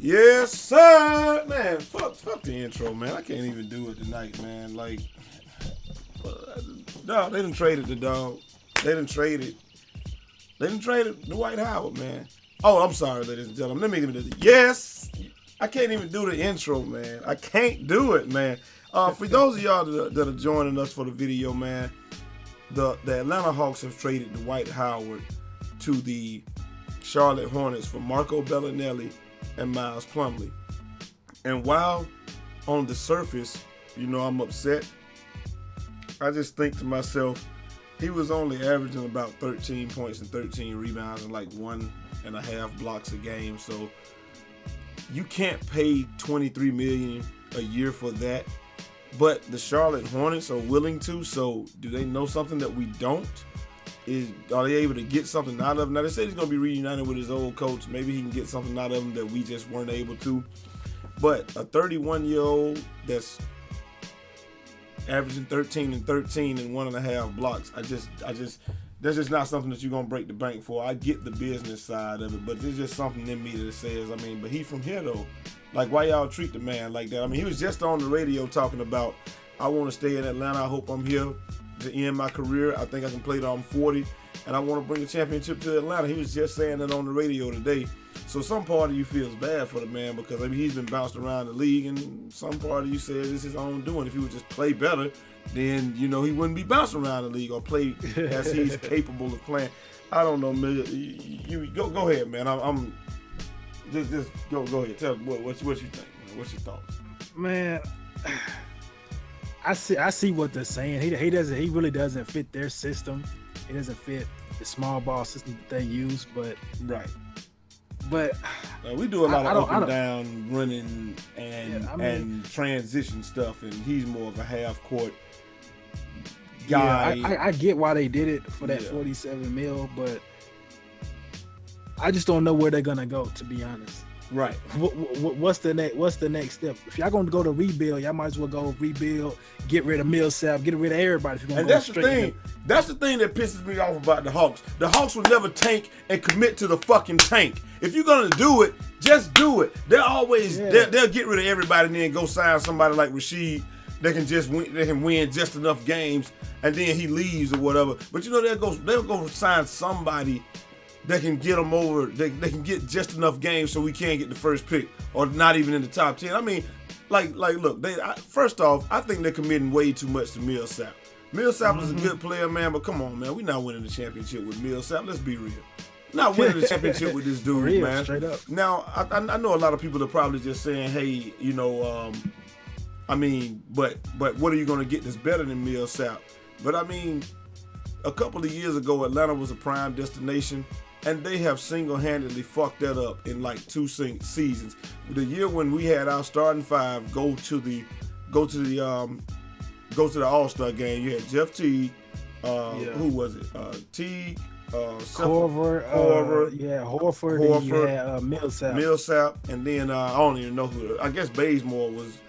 Yes, sir. Man, fuck the intro, man. I can't even do it tonight, man. Like, no, they done traded the dog. They done traded Dwight Howard, man. Oh, I'm sorry, ladies and gentlemen. Let me give it. Yes. I can't even do the intro, man. I can't do it, man. For those of y'all that are joining us for the video, man, the Atlanta Hawks have traded Dwight Howard to the Charlotte Hornets for Marco Bellinelli and Miles Plumlee. And while on the surface, you know, I'm upset, I just think to myself, he was only averaging about 13 points and 13 rebounds and like 1.5 blocks a game. So you can't pay $23 million a year for that. But the Charlotte Hornets are willing to. So do they know something that we don't? Are they able to get something out of him? Now, they said he's going to be reunited with his old coach. Maybe he can get something out of him that we just weren't able to. But a 31-year-old that's averaging 13 and 13 and 1.5 blocks, that's just not something that you're going to break the bank for. I get the business side of it, but there's just something in me that says, I mean, but he from here, though. Like, why y'all treat the man like that? I mean, he was just on the radio talking about, I want to stay in Atlanta. I hope I'm here to end my career. I think I can play till I'm 40, and I want to bring a championship to Atlanta. He was just saying that on the radio today. So some part of you feels bad for the man because, I mean, he's been bounced around the league, and some part of you says it's his own doing. If he would just play better, then, you know, he wouldn't be bounced around the league or play as he's capable of playing. I don't know, man. You go ahead, man. I'm just go ahead. Tell me what you think, man. What's your thoughts? Man, I see what they're saying. He really doesn't fit their system. He doesn't fit the small ball system that they use. But we do a lot of up and down running and transition stuff, and he's more of a half court guy. Yeah, I get why they did it for that $47 million, but I just don't know where they're gonna go, to be honest. Right. What's the next step? If y'all gonna go to rebuild, y'all might as well go rebuild, get rid of Millsap, get rid of everybody. If you're gonna that's the thing. That's the thing that pisses me off about the Hawks. The Hawks will never tank and commit to the fucking tank. If you're gonna do it, just do it. They'll always they'll get rid of everybody and then go sign somebody like Rashid that can just win. They can win just enough games, and then he leaves or whatever. But you know they'll go sign somebody that can get them over. They can get just enough games so we can't get the first pick or not even in the top 10. I mean, like look, first off, I think they're committing way too much to Millsap. Millsap is a good player, man, but come on, man, we're not winning the championship with Millsap. Let's be real. Not winning the championship with this dude, real, man. Straight up. Now, I know a lot of people are probably just saying, hey, you know, I mean, but what are you going to get that's better than Millsap? But I mean, a couple of years ago, Atlanta was a prime destination. And they have single-handedly fucked that up in like 2 seasons. The year when we had our starting 5 go to the All-Star game, you had Jeff Teague, who was it? Teague, Horford, Horford. You had Millsap, and then I don't even know who. I guess Bazemore was.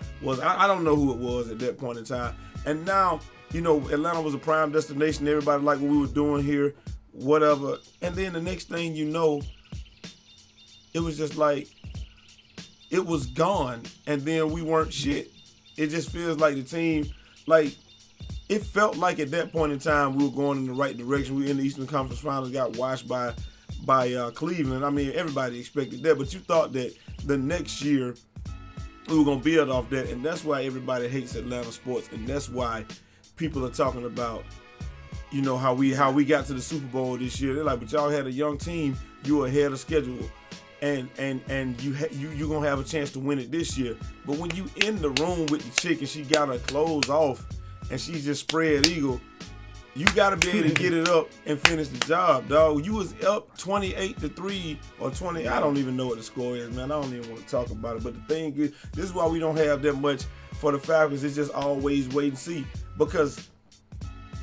I don't know who it was at that point in time. And now, you know, Atlanta was a prime destination. Everybody liked what we were doing here. Whatever, and then the next thing you know, it was just like it was gone, and then we weren't shit. It just feels like the team, like it felt like at that point in time we were going in the right direction. We were in the Eastern Conference Finals, got washed by Cleveland. I mean, everybody expected that, but you thought that the next year we were gonna build off that, and that's why everybody hates Atlanta sports, and that's why people are talking about, you know, how we got to the Super Bowl this year. They're like, but y'all had a young team, you were ahead of schedule, and you gonna have a chance to win it this year. But when you in the room with the chick and she got her clothes off and she's just spread eagle, you gotta be able to get it up and finish the job, dog. You was up 28-3 or 20. I don't even know what the score is, man. I don't even want to talk about it. But the thing is, this is why we don't have that much for the Falcons. It's just always wait and see, because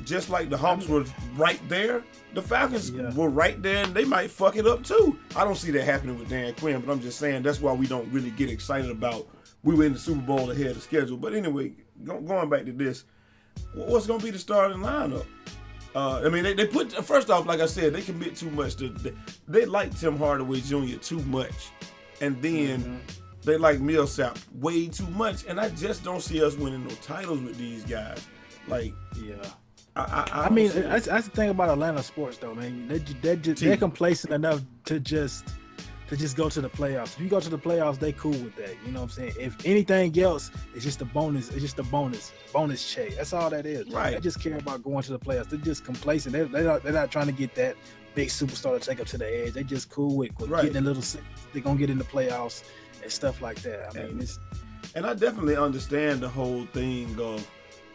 just like the Hawks were right there, the Falcons were right there, and they might fuck it up too. I don't see that happening with Dan Quinn, but I'm just saying that's why we don't really get excited about we were in the Super Bowl ahead of schedule. But anyway, going back to this, what's going to be the starting lineup? I mean, they put, first off, like I said, they commit too much to, they like Tim Hardaway Jr. too much. And then They like Millsap way too much, and I just don't see us winning no titles with these guys. Like, yeah. I mean, that's the thing about Atlanta sports, though, man. They're complacent enough to just go to the playoffs. If you go to the playoffs, they cool with that. You know what I'm saying? If anything else, it's just a bonus. It's just a bonus check. That's all that is. Right. They just care about going to the playoffs. They're just complacent. They're not trying to get that big superstar to take up to the edge. They just cool with getting a little. They're gonna get in the playoffs and stuff like that. I mean, and I definitely understand the whole thing of,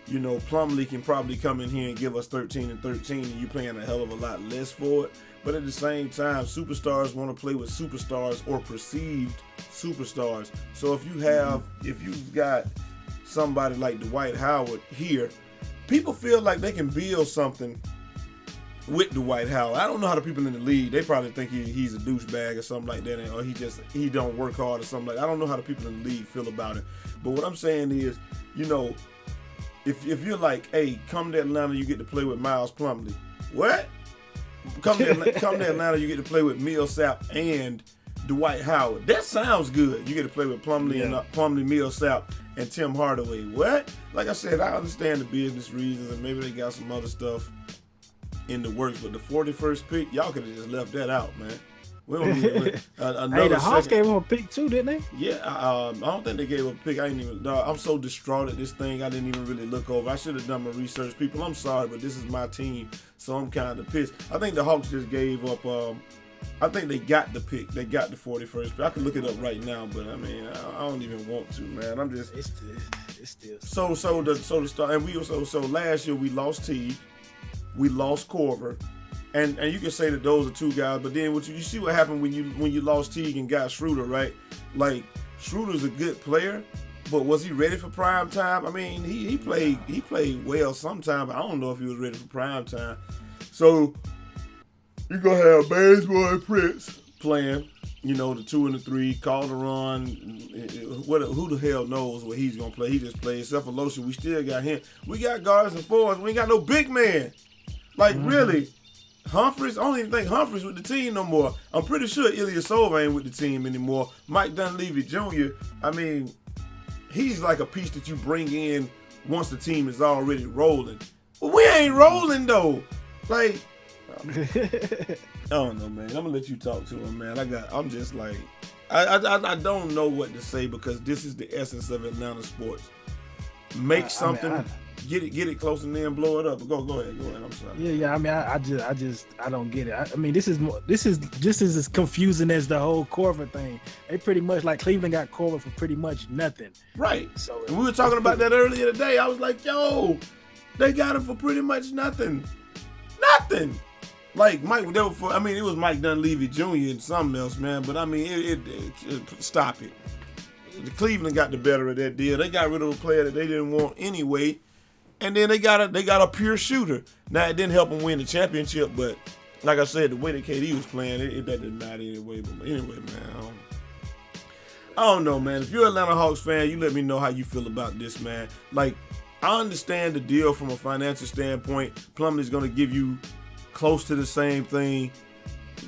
you know, Plumlee can probably come in here and give us 13 and 13, and you paying a hell of a lot less for it. But at the same time, superstars want to play with superstars or perceived superstars. So if you've got somebody like Dwight Howard here, people feel like they can build something with Dwight Howard. I don't know how the people in the league, they probably think he's a douchebag or something like that, or he don't work hard or something like that. I don't know how the people in the league feel about it. But what I'm saying is, you know, if you're like, hey, come to Atlanta, you get to play with Miles Plumlee. What? Come to Atlanta, you get to play with Millsap and Dwight Howard. That sounds good. You get to play with Plumlee and Millsap and Tim Hardaway. What? Like I said, I understand the business reasons, and maybe they got some other stuff in the works. But the 41st pick, y'all could have just left that out, man. We don't need another. Hey, the Hawks gave him a pick too, didn't they? Yeah, I don't think they gave him a pick. I ain't even. I'm so distraught at this thing. I didn't even really look over. I should have done my research. People, I'm sorry, but this is my team, so I'm kind of pissed. I think the Hawks just gave up. I think they got the pick. They got the 41st pick. I can look it up right now, but I mean, I don't even want to, man. I'm just. It's still. So the start, and so last year we lost Teague, we lost Corver. And you can say that those are two guys, but then you see what happened when you lost Teague and got Schroeder, right? Like, Schroeder's a good player, but was he ready for prime time? I mean, he played well sometime, but I don't know if he was ready for prime time. So you're gonna have Bazemore and Prince playing, you know, the 2 and the 3, Calderon. Who the hell knows what he's gonna play? He just plays. Except for Lotion, we still got him. We got guards and forwards. We ain't got no big man. Like, really. Humphries, I don't even think Humphries with the team no more. I'm pretty sure Ilyasova ain't with the team anymore. Mike Dunleavy Jr., I mean, he's like a piece that you bring in once the team is already rolling. But we ain't rolling, though. Like, I don't know, man. I'm going to let you talk to him, man. I'm just like, I don't know what to say, because this is the essence of Atlanta sports. Make something... Get it close and then blow it up. Go ahead. I'm sorry. Yeah. I mean, I don't get it. I mean, this is just as confusing as the whole Corver thing. They pretty much, like, Cleveland got Corver for pretty much nothing. Right. So, and we were talking about that earlier today. I was like, yo, they got him for pretty much nothing. Nothing. Like Mike, it was Mike Dunleavy Jr. and something else, man. But I mean, stop it. The Cleveland got the better of that deal. They got rid of a player that they didn't want anyway. And then they got a pure shooter. Now, it didn't help them win the championship, but like I said, the way that KD was playing, that didn't matter anyway. But anyway, man, I don't know, man. If you're an Atlanta Hawks fan, you let me know how you feel about this, man. Like, I understand the deal from a financial standpoint. Plumlee's going to give you close to the same thing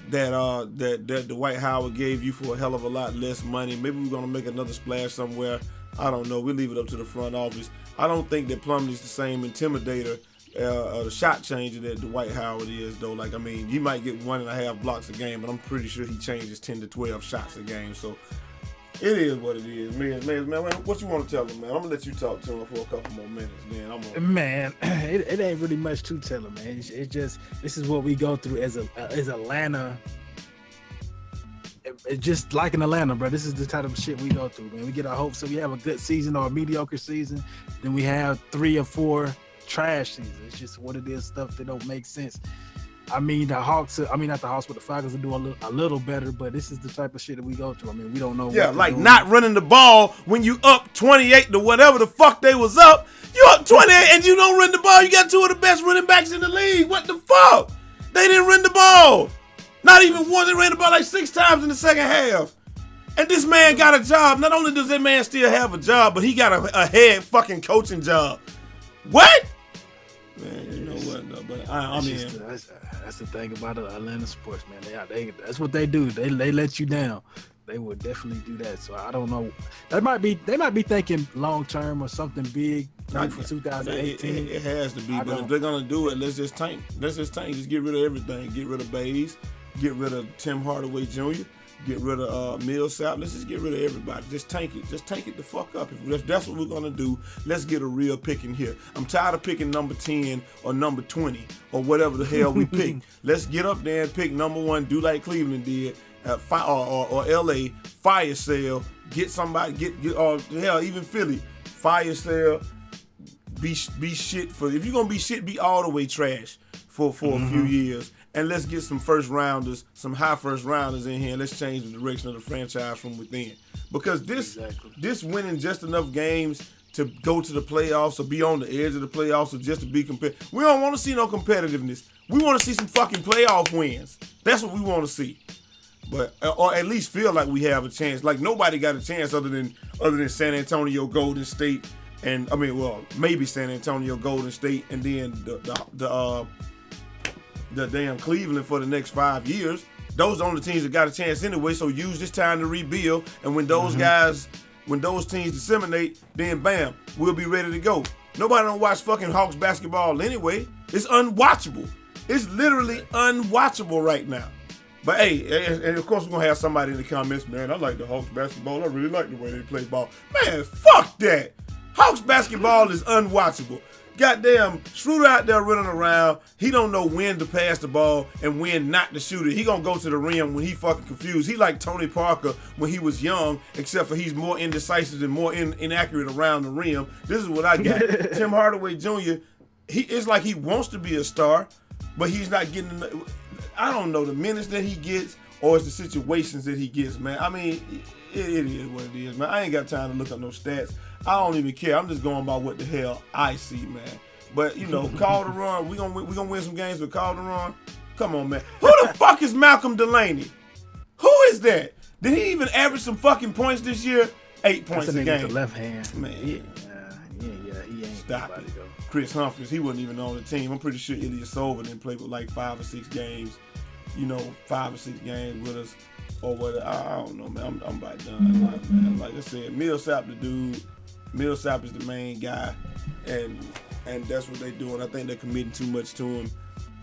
that Dwight Howard gave you for a hell of a lot less money. Maybe we're going to make another splash somewhere. I don't know. We'll leave it up to the front office. I don't think that Plumlee's the same intimidator, the shot changer that Dwight Howard is, though. Like, I mean, he might get 1.5 blocks a game, but I'm pretty sure he changes 10 to 12 shots a game. So it is what it is. Man, what you want to tell him, man? I'm going to let you talk to him for a couple more minutes. Then Man, it ain't really much to tell him, man. It's just, this is what we go through as Atlanta. It's just like in Atlanta, bro. This is the type of shit we go through, man. We get our hopes up. We have a good season or a mediocre season. Then we have 3 or 4 trash seasons. It's just what it is, stuff that don't make sense. I mean, not the Hawks, but the Falcons are doing a little better, but this is the type of shit that we go through. I mean, we don't know. Yeah, like not running the ball when you up 28 to whatever the fuck they was up. You up 28 and you don't run the ball. You got 2 of the best running backs in the league. What the fuck? They didn't run the ball. Not even one. They ran the ball like 6 times in the second half. And this man got a job. Not only does that man still have a job, but he got a head fucking coaching job. What? Man, you know what? No, but I mean, that's the thing about Atlanta sports, man. That's what they do. They let you down. They will definitely do that. So I don't know. They might be thinking long term or something big for 2018. It has to be, but if they're gonna do it, let's just tank. Just get rid of everything. Get rid of Bays. Get rid of Tim Hardaway Jr. Get rid of Millsap. Let's just get rid of everybody. Just tank it. Just tank it the fuck up. If that's what we're gonna do, let's get a real pick in here. I'm tired of picking number 10 or number 20 or whatever the hell we pick. Let's get up there and pick number 1. Do like Cleveland did. Or LA, fire sale, get somebody, or hell, even Philly, fire sale, be shit for, if you're gonna be shit, be all the way trash for a few years. And let's get some first rounders, some high first rounders in here, and let's change the direction of the franchise from within. Because this winning just enough games to go to the playoffs or be on the edge of the playoffs or just to be competitive. We don't want to see no competitiveness. We want to see some fucking playoff wins. That's what we want to see. But or at least feel like we have a chance. Like nobody got a chance other than San Antonio, Golden State, and maybe San Antonio, Golden State, and then the damn Cleveland for the next 5 years. Those are the only teams that got a chance anyway. So use this time to rebuild. And when those when those teams disseminate, then bam, we'll be ready to go. Nobody don't watch fucking Hawks basketball anyway. It's unwatchable. It's literally unwatchable right now. But hey, and of course we're gonna have somebody in the comments, man, I like the Hawks basketball. I really like the way they play ball. Man, fuck that. Hawks basketball is unwatchable. Goddamn, Schroeder out there running around. He don't know when to pass the ball and when not to shoot it. He gonna go to the rim when he fucking confused. He like Tony Parker when he was young, except for he's more indecisive and more inaccurate around the rim. This is what I got. Tim Hardaway Jr., it's like he wants to be a star, but he's not getting I don't know the minutes that he gets or it's the situations that he gets, man. I mean, it is what it is, man. I ain't got time to look up no stats. I don't even care. I'm just going by what the hell I see, man. But, Calderon, we gonna win some games with Calderon. Come on, man. Who the fuck is Malcolm Delaney? Who is that? Did he even average some fucking points this year? 8 points a game. With the left hand. Man. He ain't Stop it. Chris Humphries, he wasn't even on the team. I'm pretty sure Ilyasova didn't play with like 5 or 6 games. 5 or 6 games with us. Or whatever. I don't know, man. I'm about done. Man. Like I said, Millsap the dude. Millsap is the main guy. And that's what they're doing. I think they're committing too much to him.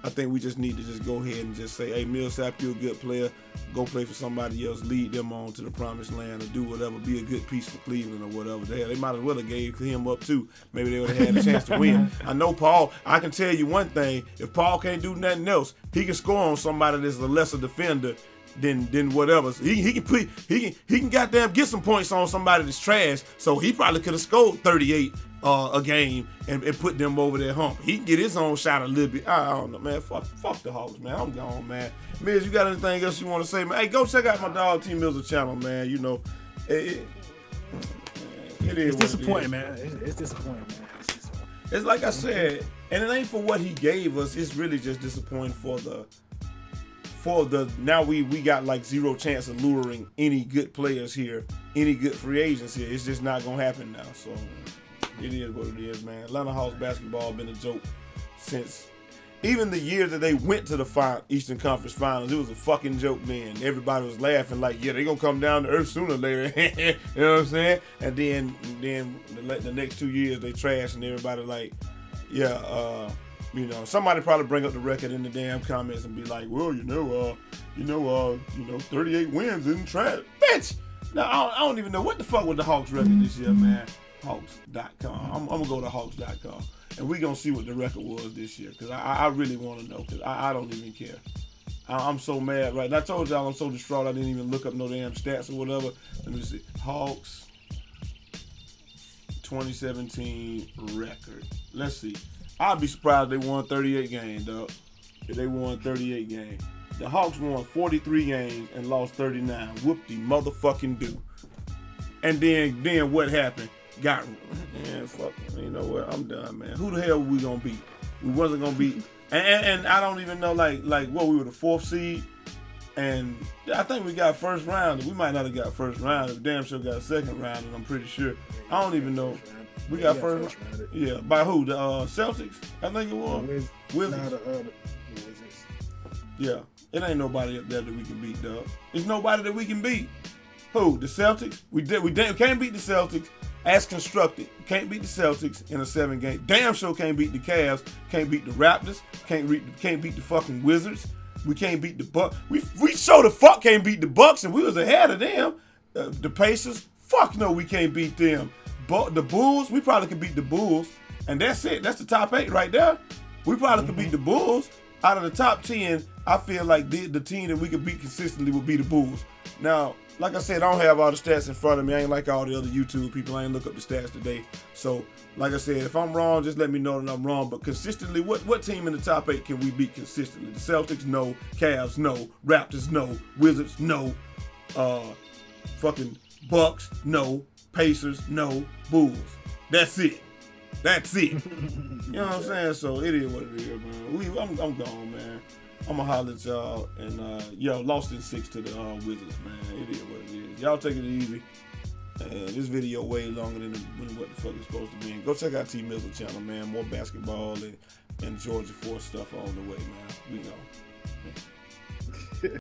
I think we just need to just go ahead and just say, hey, Millsap, you're a good player. Go play for somebody else. Lead them on to the promised land or do whatever. Be a good piece for Cleveland or whatever. They might as well have gave him up too. Maybe they would have had a chance to win. I know Paul. I can tell you one thing. If Paul can't do nothing else, he can score on somebody that's a lesser defender than whatever. So he can goddamn get some points on somebody that's trash. So he probably could have scored 38 a game and put them over their hump. He can get his own shot a little bit. I don't know, man. Fuck the Hawks, man. I'm gone, man. Miz, you got anything else you want to say, man? Hey, go check out my dog TMIZZLE channel, man. It is. It's disappointing, man. It's disappointing, man. It's like I said, and it ain't for what he gave us. It's really just disappointing for the now we got like zero chance of luring any good players here, any good free agents here. It's just not gonna happen now. So it is what it is, man. Atlanta Hawks basketball been a joke since even the year that they went to the Eastern Conference Finals. It was a fucking joke then. Everybody was laughing like, yeah, they gonna come down to earth sooner or later. You know what I'm saying? And then the next 2 years they trash and everybody like, yeah, somebody probably bring up the record in the damn comments and be like, well, 38 wins isn't trash. Bitch! Now, I don't even know what the fuck was the Hawks record this year, man. Hawks.com. I'm going to go to Hawks.com. And we're going to see what the record was this year. Because I really want to know. Because I don't even care. I'm so mad right now. I told y'all I'm so distraught I didn't even look up no damn stats or whatever. Let me see. Hawks 2017 record. Let's see. I'd be surprised if they won 38 games, dog. If they won 38 games. The Hawks won 43 games and lost 39. Whoop-de-motherfucking do. And then what happened? Man, fuck. You know what? I'm done, man. Who the hell were we gonna beat? We wasn't gonna beat. And I don't even know like what, we were the 4th seed. And I think we got first round. We might not have got first round. We damn sure got second round, and I'm pretty sure. I don't even know. We got first round. Yeah, by who? The Celtics? I think it was. Wizards. Yeah, it ain't nobody up there that we can beat, dog. There's nobody that we can beat. Who? The Celtics? We can't beat the Celtics as constructed. Can't beat the Celtics in a 7-game. Damn sure can't beat the Cavs. Can't beat the Raptors. Can't beat the fucking Wizards. We can't beat the Bucks. We sure the fuck can't beat the Bucks, and we was ahead of them. The Pacers, fuck no, we can't beat them. But the Bulls, we probably could beat the Bulls, and that's it. That's the top 8 right there. We probably could beat the Bulls. Out of the top 10, I feel like the team that we could beat consistently would be the Bulls. Now, like I said, I don't have all the stats in front of me. I ain't like all the other YouTube people. I ain't look up the stats today. So, like I said, if I'm wrong, just let me know that I'm wrong. But consistently, what team in the top 8 can we beat consistently? The Celtics, no. Cavs, no. Raptors, no. Wizards, no. Fucking Bucks, no. Pacers, no. Bulls. That's it. That's it. You know what I'm saying? So it is what it is, man. I'm gone, man. I'm gonna holler at y'all, and yo, lost in 6 to the Wizards, man. It is what it is. Y'all take it easy. This video way longer than what the fuck it's supposed to be. And go check out TMIZZLE channel, man. More basketball and Georgia 4 stuff on the way, man. We go.